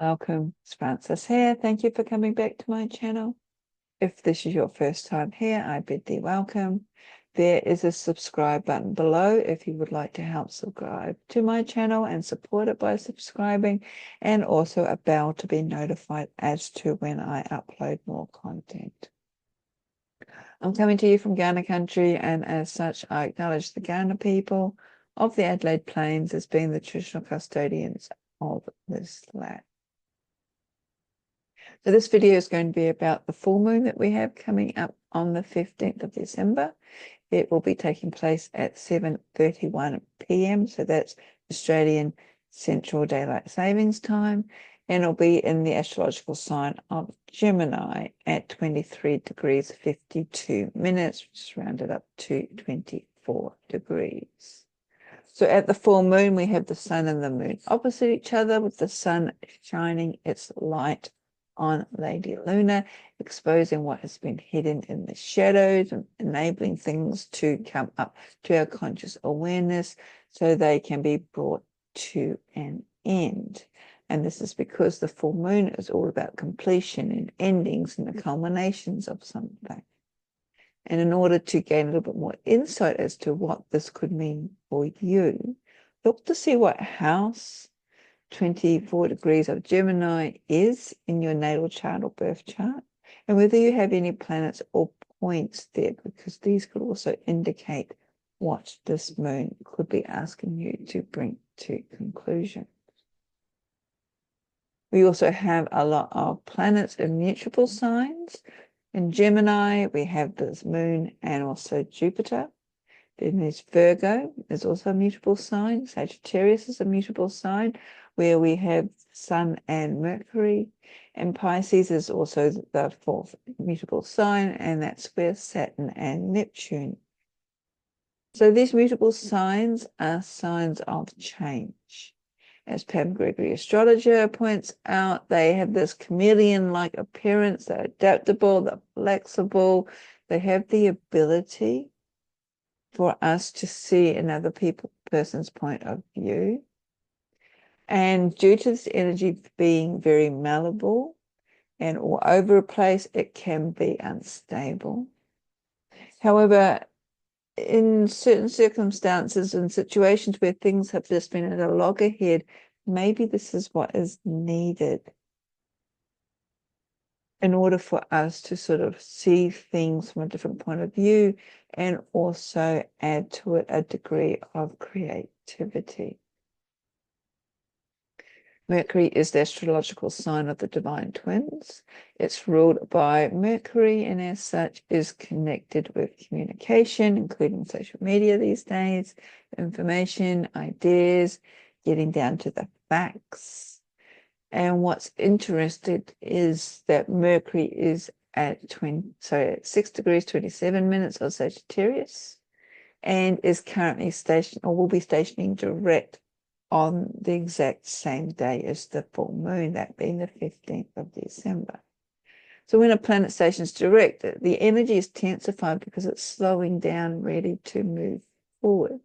Welcome, it's Frances here. Thank you for coming back to my channel. If this is your first time here, I bid thee welcome. There is a subscribe button below if you would like to help subscribe to my channel and support it by subscribing, and also a bell to be notified as to when I upload more content. I'm coming to you from Ghana country, and as such I acknowledge the Ghana people of the Adelaide Plains as being the traditional custodians of this land. So this video is going to be about the full moon that we have coming up on the 15th of December. It will be taking place at 7:31 p.m. So that's Australian Central Daylight Savings Time. And it'll be in the astrological sign of Gemini at 23 degrees 52 minutes, which is rounded up to 24 degrees. So at the full moon, we have the sun and the moon opposite each other, with the sun shining its light on Lady Luna, exposing what has been hidden in the shadows and enabling things to come up to our conscious awareness so they can be brought to an end. And this is because the full moon is all about completion and endings and the culminations of something. And in order to gain a little bit more insight as to what this could mean for you, look to see what house 24 degrees of Gemini is in your natal chart or birth chart, and whether you have any planets or points there, because these could also indicate what this moon could be asking you to bring to conclusion. We also have a lot of planets in mutable signs. In Gemini, we have this moon and also Jupiter. Then there's Virgo, is also a mutable sign. Sagittarius is a mutable sign, where we have Sun and Mercury. And Pisces is also the fourth mutable sign, and that's where Saturn and Neptune. So these mutable signs are signs of change. As Pam Gregory, astrologer, points out, they have this chameleon-like appearance. They're adaptable, they're flexible, they have the ability for us to see another person's point of view. And due to this energy being very malleable and all over a place, it can be unstable. However, in certain circumstances and situations where things have just been at a loggerhead, maybe this is what is needed in order for us to sort of see things from a different point of view and also add to it a degree of creativity. Mercury is the astrological sign of the divine twins. It's ruled by Mercury and as such is connected with communication, including social media these days, information, ideas, getting down to the facts. And what's interesting is that Mercury is at 6 degrees 27 minutes of Sagittarius and is currently stationed, or will be stationing direct on the exact same day as the full moon, that being the 15th of December. So when a planet stations direct, the energy is tensified because it's slowing down, ready to move forward,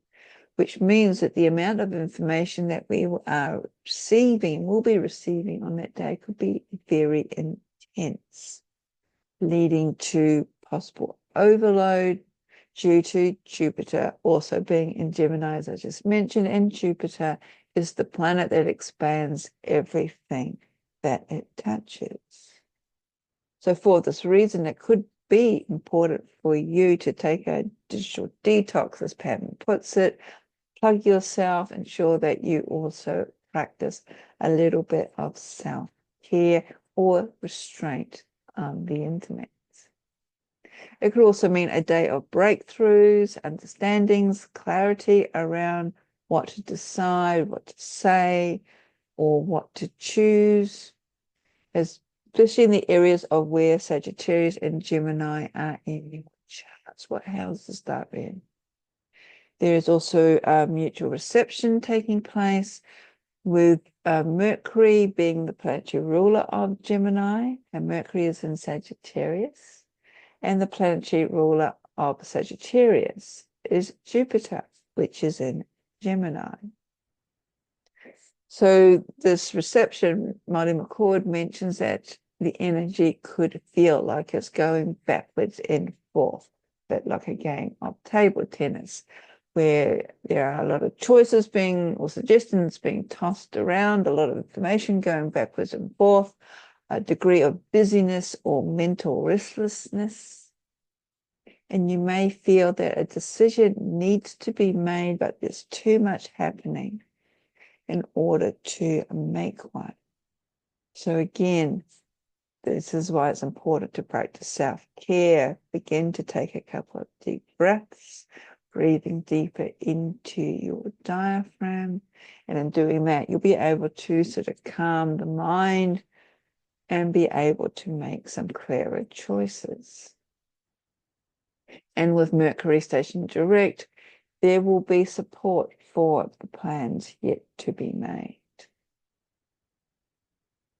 which means that the amount of information that we are receiving, will be receiving on that day, could be very intense, leading to possible overload due to Jupiter also being in Gemini, as I just mentioned, and Jupiter is the planet that expands everything that it touches. So for this reason, it could be important for you to take a digital detox, as Pam puts it, plug yourself, ensure that you also practice a little bit of self-care or restraint on the internet. It could also mean a day of breakthroughs, understandings, clarity around what to decide, what to say, or what to choose, especially in the areas of where Sagittarius and Gemini are in your charts. What houses that in? There is also a mutual reception taking place with Mercury being the planetary ruler of Gemini, and Mercury is in Sagittarius. And the planetary ruler of Sagittarius is Jupiter, which is in Gemini. So this reception, Marty McCord mentions that the energy could feel like it's going backwards and forth, but like a game of table tennis, where there are a lot of choices or suggestions being tossed around, a lot of information going backwards and forth, a degree of busyness or mental restlessness. And you may feel that a decision needs to be made, but there's too much happening in order to make one. So again, this is why it's important to practice self-care. Begin to take a couple of deep breaths, breathing deeper into your diaphragm. And in doing that, you'll be able to sort of calm the mind and be able to make some clearer choices. And with Mercury station direct, there will be support for the plans yet to be made.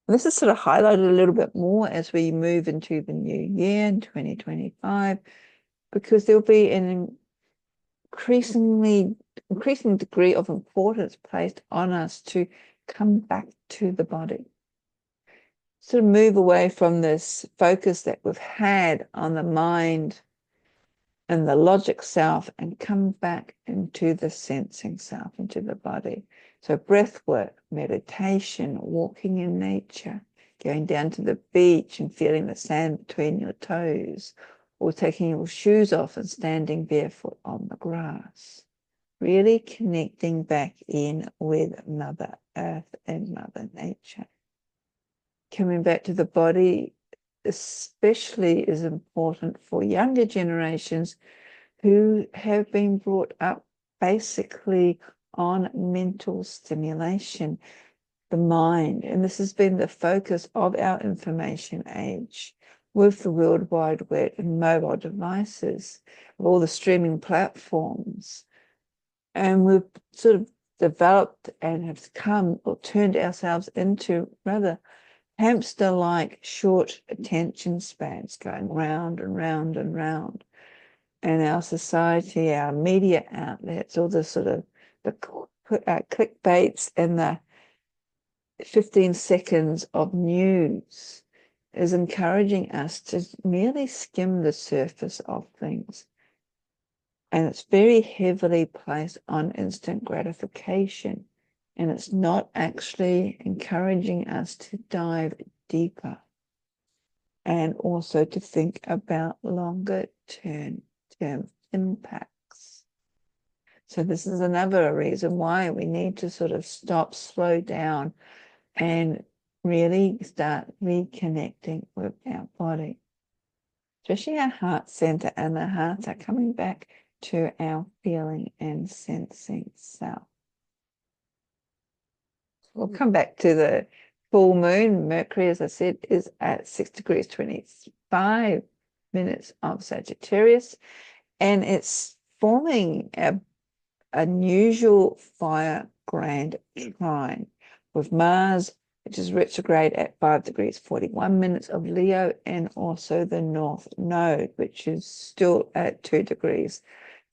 This is sort of highlighted a little bit more as we move into the new year in 2025, because there'll be an increasing degree of importance placed on us to come back to the body. Sort of move away from this focus that we've had on the mind and the logic self and come back into the sensing self, into the body. So breath work, meditation, walking in nature, going down to the beach and feeling the sand between your toes, or taking your shoes off and standing barefoot on the grass. Really connecting back in with Mother Earth and Mother Nature. Coming back to the body especially is important for younger generations who have been brought up basically on mental stimulation, the mind. And this has been the focus of our information age with the World Wide Web and mobile devices, all the streaming platforms. And we've sort of developed and have come or turned ourselves into rather hamster-like short attention spans going round and round and round. And our society, our media outlets, all the sort of the clickbaits and the 15 seconds of news is encouraging us to merely skim the surface of things. And it's very heavily placed on instant gratification. And it's not actually encouraging us to dive deeper and also to think about longer term impacts. So this is another reason why we need to sort of stop, slow down, and really start reconnecting with our body. Especially our heart center and the hearts are coming back to our feeling and sensing self. We'll come back to the full moon. Mercury, as I said, is at 6 degrees 25 minutes of Sagittarius, and it's forming an unusual fire grand trine with Mars, which is retrograde at 5 degrees 41 minutes of Leo, and also the North Node, which is still at 2 degrees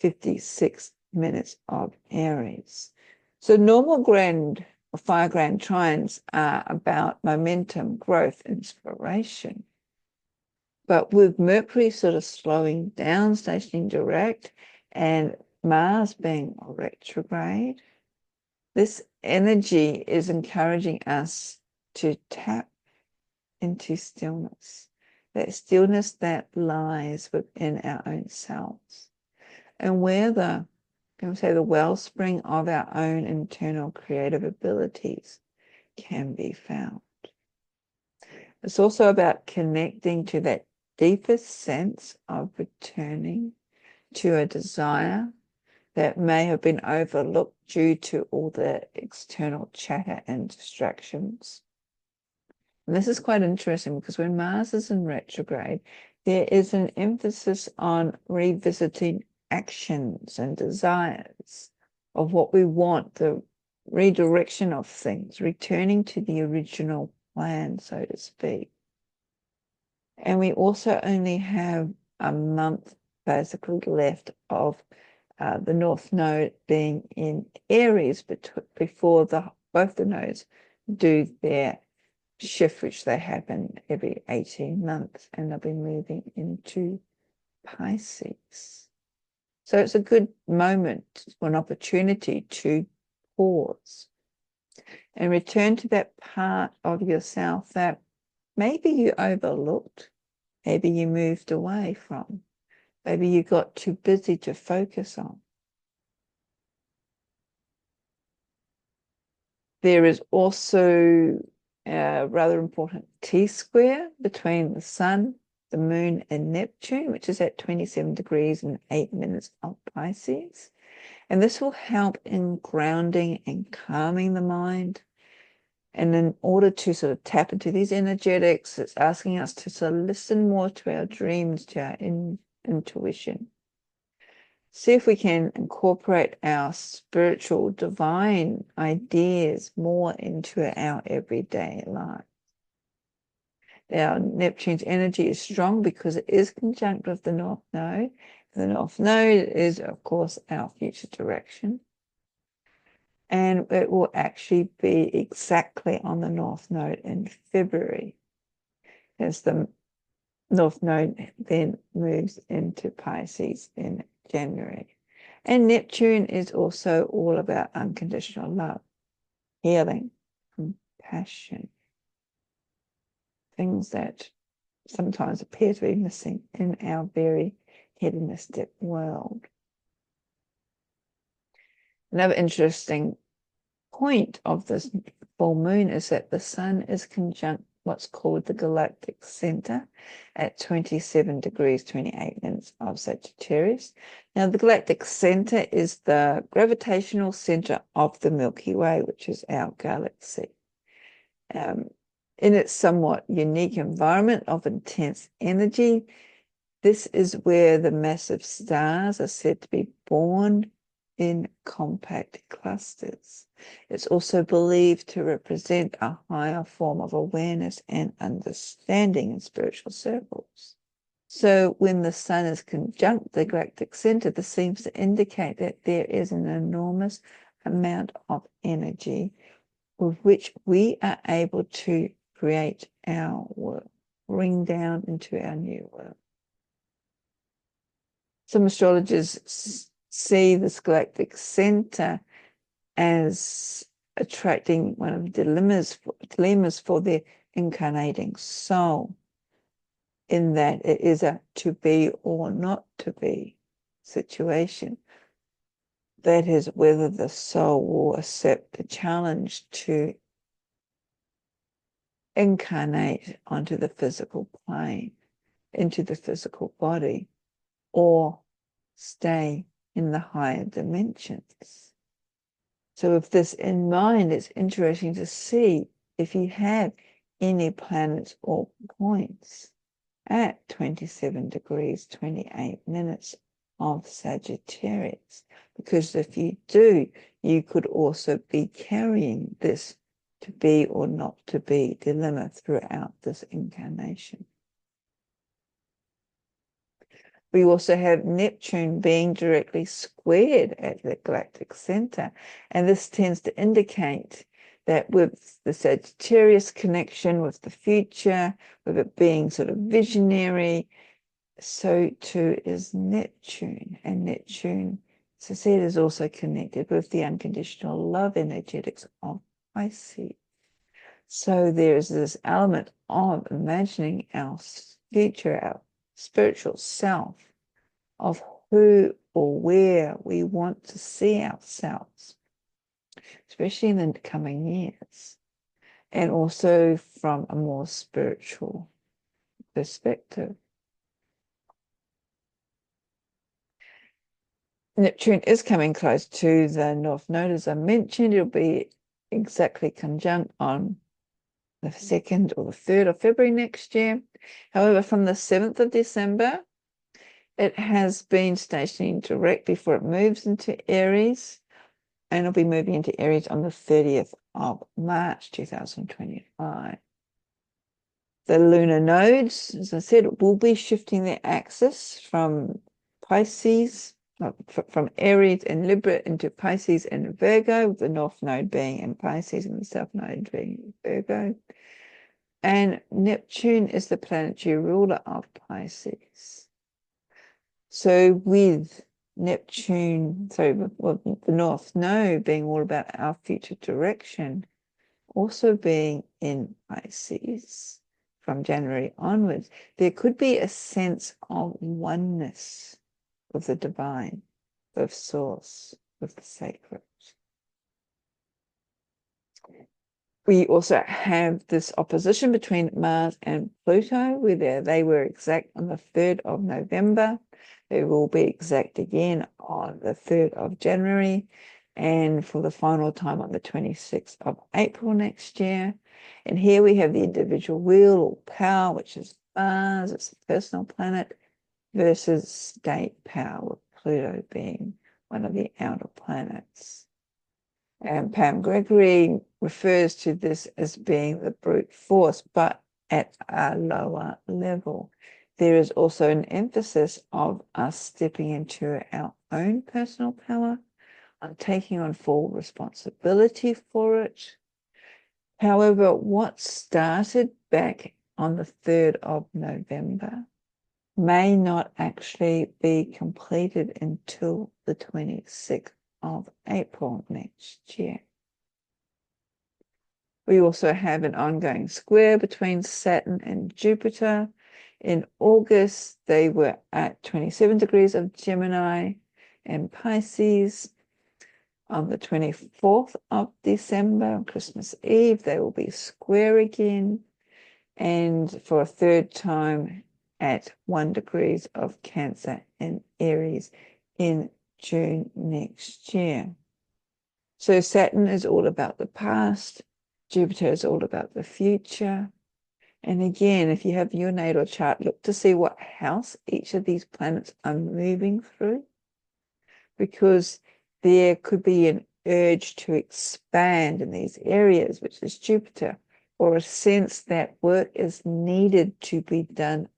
56 minutes of Aries. So normal fire grand trines are about momentum, growth, inspiration. But with Mercury sort of slowing down, stationing direct, and Mars being retrograde, this energy is encouraging us to tap into stillness, that stillness that lies within our own selves, and where the wellspring of our own internal creative abilities can be found. It's also about connecting to that deepest sense of returning to a desire that may have been overlooked due to all the external chatter and distractions. And this is quite interesting because when Mars is in retrograde, there is an emphasis on revisiting actions and desires of what we want, the redirection of things, returning to the original plan, so to speak. And we also only have a month basically left of the North Node being in Aries before the both the nodes do their shift, which they happen every 18 months, and they'll be moving into Pisces. So it's a good moment, an opportunity to pause and return to that part of yourself that maybe you overlooked, maybe you moved away from, maybe you got too busy to focus on. There is also a rather important T-square between the Sun, the Moon, and Neptune, which is at 27 degrees and 8 minutes of Pisces. And this will help in grounding and calming the mind. And in order to sort of tap into these energetics, it's asking us to sort of listen more to our dreams, to our intuition. See if we can incorporate our spiritual, divine ideas more into our everyday life. Now, Neptune's energy is strong because it is conjunct with the North Node. The North Node is, of course, our future direction. And it will actually be exactly on the North Node in February, as the North Node then moves into Pisces in January. And Neptune is also all about unconditional love, healing, compassion, things that sometimes appear to be missing in our very hedonistic world. Another interesting point of this full moon is that the Sun is conjunct what's called the galactic center at 27 degrees 28 minutes of Sagittarius. Now, the galactic center is the gravitational center of the Milky Way, which is our galaxy. In its somewhat unique environment of intense energy, this is where the massive stars are said to be born in compact clusters. It's also believed to represent a higher form of awareness and understanding in spiritual circles. So when the Sun is conjunct the galactic center, this seems to indicate that there is an enormous amount of energy with which we are able to create our world, bring down into our new world. Some astrologers see this galactic center as attracting one of the dilemmas for their incarnating soul, in that it is a to be or not to be situation. That is, whether the soul will accept the challenge to incarnate onto the physical plane, into the physical body, or stay in the higher dimensions. So with this in mind, it's interesting to see if you have any planets or points at 27 degrees, 28 minutes of Sagittarius. Because if you do, you could also be carrying this to be or not to be dilemma throughout this incarnation. We also have Neptune being directly squared at the galactic center. And this tends to indicate that with the Sagittarius connection with the future, with it being sort of visionary, so too is Neptune. And Neptune, as I said, is also connected with the unconditional love energetics of Pisces. So there is this element of imagining our future, our spiritual self, of who or where we want to see ourselves, especially in the coming years, and also from a more spiritual perspective. Neptune is coming close to the North Node, as I mentioned. It'll be exactly conjunct on the 2nd or the 3rd of February next year. However, from the 7th of December, it has been stationing direct before it moves into Aries, and it'll be moving into Aries on the 30th of March 2025. The lunar nodes, as I said, will be shifting their axis from Pisces from Aries and Libra into Pisces and Virgo, with the North Node being in Pisces and the South Node being in Virgo. And Neptune is the planetary ruler of Pisces. So with Neptune, well, the North Node being all about our future direction, also being in Pisces from January onwards, there could be a sense of oneness with the divine, with source, with the sacred. We also have this opposition between Mars and Pluto, where they were exact on the 3rd of November. They will be exact again on the 3rd of January, and for the final time on the 26th of April next year. And here we have the individual wheel or power, which is Mars, it's a personal planet, versus state power, with Pluto being one of the outer planets. And Pam Gregory refers to this as being the brute force, but at a lower level. There is also an emphasis of us stepping into our own personal power, on taking on full responsibility for it. However, what started back on the 3rd of November may not actually be completed until the 26th of April next year. We also have an ongoing square between Saturn and Jupiter. In August, they were at 27 degrees of Gemini and Pisces. On the 24th of December, on Christmas Eve, they will be square again. And for a third time at 1 degrees of Cancer and Aries in June next year. So Saturn is all about the past. Jupiter is all about the future. And again, if you have your natal chart, look to see what house each of these planets are moving through, because there could be an urge to expand in these areas, which is Jupiter, or a sense that work is needed to be done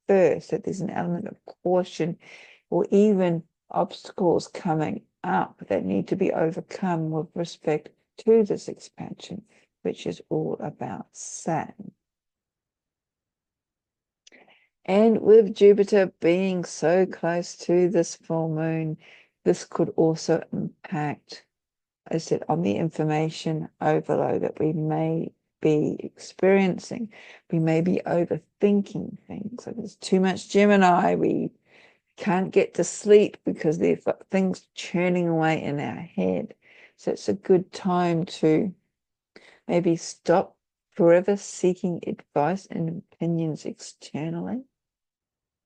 first, that there's an element of caution or even obstacles coming up that need to be overcome with respect to this expansion, which is all about Saturn. And with Jupiter being so close to this full moon, this could also impact, as I said, on the information overload that we may be experiencing. We may be overthinking things. So there's too much Gemini. We can't get to sleep because there's things churning away in our head. So it's a good time to maybe stop forever seeking advice and opinions externally,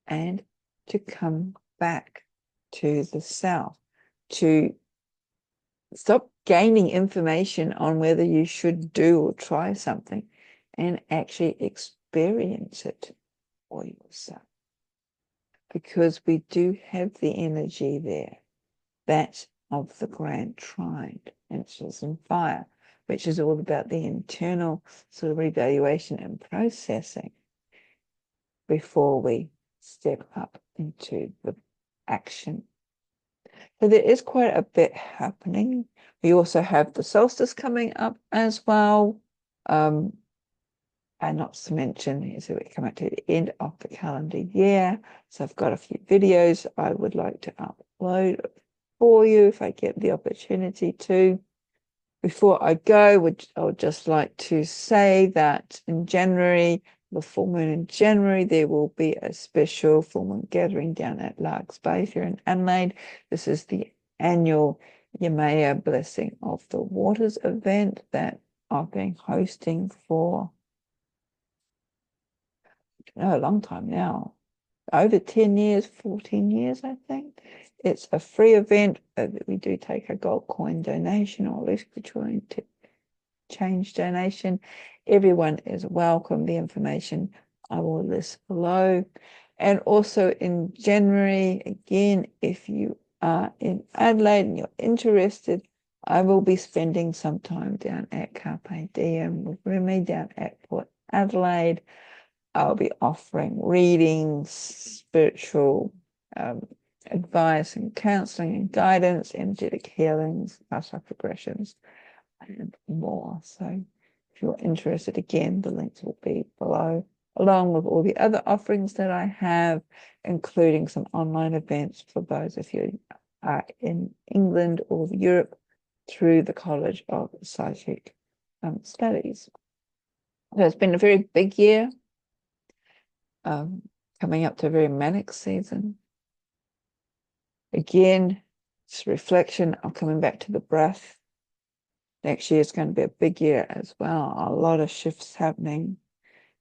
and to come back to the self, to stop gaining information on whether you should do or try something, and actually experience it for yourself. Because we do have the energy there, that of the grand trine, inches in fire, which is all about the internal sort of evaluation and processing before we step up into the action. So there is quite a bit happening. We also have the solstice coming up as well. And not to mention, so we're coming to the end of the calendar year. So I've got a few videos I would like to upload for you if I get the opportunity to. Before I go, I would just like to say that in January, the full moon in January, there will be a special full moon gathering down at Lark's Bay here in Adelaide. This is the annual Yamaya Blessing of the Waters event that I've been hosting for a long time now, over 10 years, 14 years, I think. It's a free event. We do take a gold coin donation or electrical change donation. Everyone is welcome. The information I will list below. And also in January, again, if you are in Adelaide and you're interested, I will be spending some time down at Carpe Diem with Remy down at Port Adelaide. I'll be offering readings, spiritual advice and counseling and guidance, energetic healings, past life regressions, and more. So if you're interested, again, the links will be below, along with all the other offerings that I have, including some online events for those of you who are in England or Europe through the College of Psychic Studies. So it's been a very big year, coming up to a very manic season. Again, it's reflection of coming back to the breath. Next year is going to be a big year as well. A lot of shifts happening,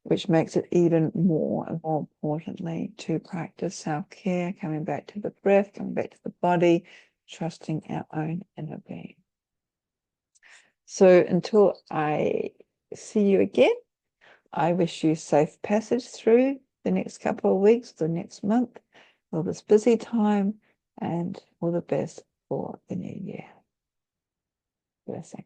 which makes it even more and more importantly to practice self-care, coming back to the breath, coming back to the body, trusting our own inner being. So until I see you again, I wish you safe passage through the next couple of weeks, the next month, all this busy time, and all the best for the new year. Blessing.